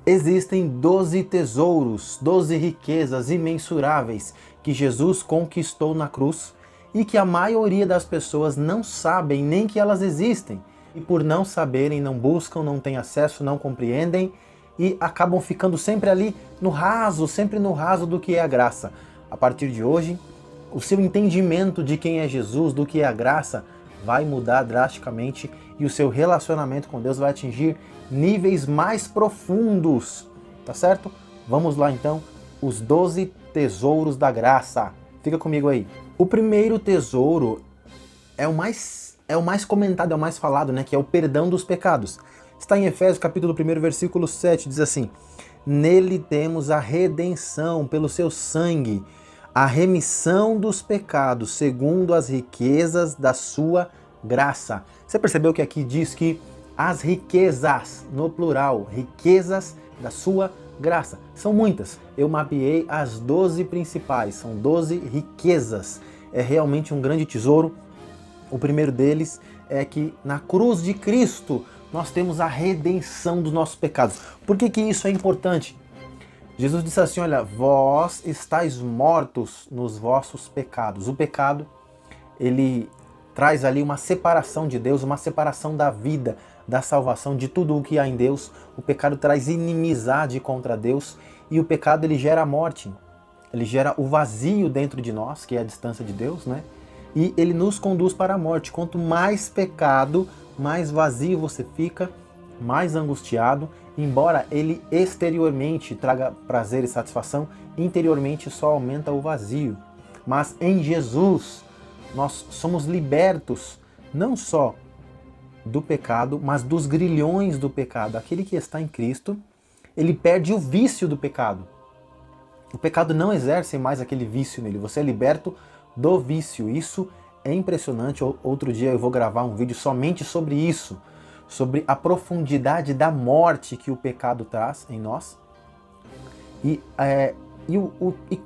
Existem 12 tesouros, 12 riquezas imensuráveis que Jesus conquistou na cruz e que a maioria das pessoas não sabem nem que elas existem. E por não saberem, não buscam, não têm acesso, não compreendem e acabam ficando sempre ali no raso, sempre no raso do que é a graça. A partir de hoje, o seu entendimento de quem é Jesus, do que é a graça, vai mudar drasticamente e o seu relacionamento com Deus vai atingir níveis mais profundos, tá certo? Vamos lá então, os 12 tesouros da graça. Fica comigo aí. O primeiro tesouro é o mais comentado, é o mais falado, né? Que é o perdão dos pecados. Está em Efésios capítulo 1, versículo 7, diz assim: nele temos a redenção pelo seu sangue, a remissão dos pecados, segundo as riquezas da sua graça. Você percebeu que aqui diz que as riquezas, no plural, riquezas da sua graça. São muitas. Eu mapeei as 12 principais, são 12 riquezas. É realmente um grande tesouro. O primeiro deles é que na cruz de Cristo nós temos a redenção dos nossos pecados. Por que isso é importante? Jesus disse assim, olha, vós estáis mortos nos vossos pecados. O pecado, ele traz ali uma separação de Deus, uma separação da vida, da salvação, de tudo o que há em Deus. O pecado traz inimizade contra Deus e o pecado ele gera a morte. Ele gera o vazio dentro de nós, que é a distância de Deus, né? E ele nos conduz para a morte. Quanto mais pecado, mais vazio você fica, mais angustiado. Embora ele exteriormente traga prazer e satisfação, interiormente só aumenta o vazio. Mas em Jesus, nós somos libertos não só do pecado, mas dos grilhões do pecado. Aquele que está em Cristo, ele perde o vício do pecado. O pecado não exerce mais aquele vício nele, você é liberto do vício. Isso é impressionante. Outro dia eu vou gravar um vídeo somente sobre isso, sobre a profundidade da morte que o pecado traz em nós e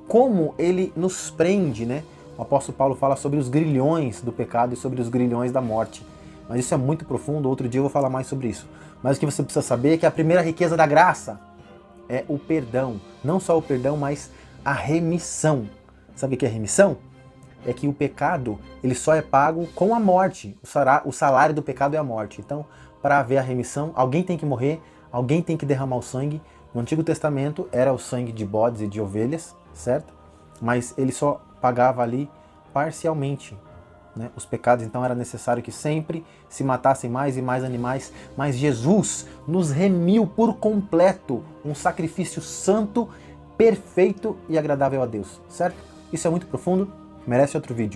como ele nos prende, né? O apóstolo Paulo fala sobre os grilhões do pecado e sobre os grilhões da morte. Mas isso é muito profundo, outro dia eu vou falar mais sobre isso. Mas o que você precisa saber é que a primeira riqueza da graça é o perdão. Não só o perdão, mas a remissão. Sabe o que é remissão? É que o pecado ele só é pago com a morte. O salário do pecado é a morte. Então, para haver a remissão, alguém tem que morrer, alguém tem que derramar o sangue. No Antigo Testamento era o sangue de bodes e de ovelhas, certo? Mas ele só pagava ali parcialmente, né, os pecados. Então era necessário que sempre se matassem mais e mais animais, mas Jesus nos remiu por completo, um sacrifício santo, perfeito e agradável a Deus, certo? Isso é muito profundo, merece outro vídeo.